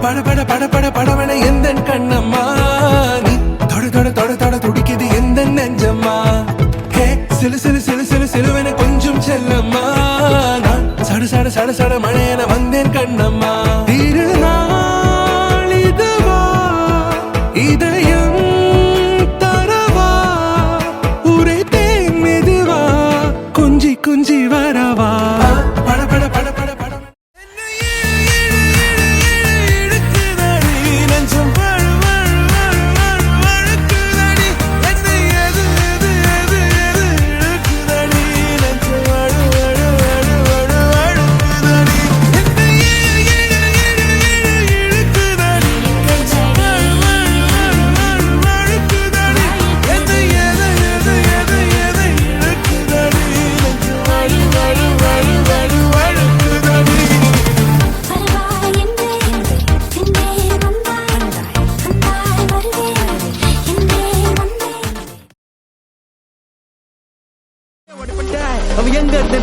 பட பட பட பட படவன எந்த கண்ணம்மா நீ தொட தொட தொட தொட துடிக்குது எந்த நெஞ்சம்மா ஹே சிலு சிலு சிலு சிலு சிலுவன கொஞ்சம் செல்லம்மா நான் சட சட சட சட மழையன வந்தேன் கண்ணம்மா திருநாள் இதுவா இதயம் தரவா ஊரே தேன் மெதுவா கொஞ்சி கொஞ்சி வரவா பட பட பட பட பட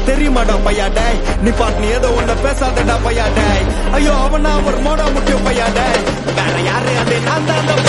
தெரியுமாடா பையாடே நீ பாட்டு நீ ஏதோ ஒண்ணு பேசாதடா பையாடே ஐயோ அவனா ஒரு மோட முக்கிய பையாடே வேற யாரு அது நான் தான்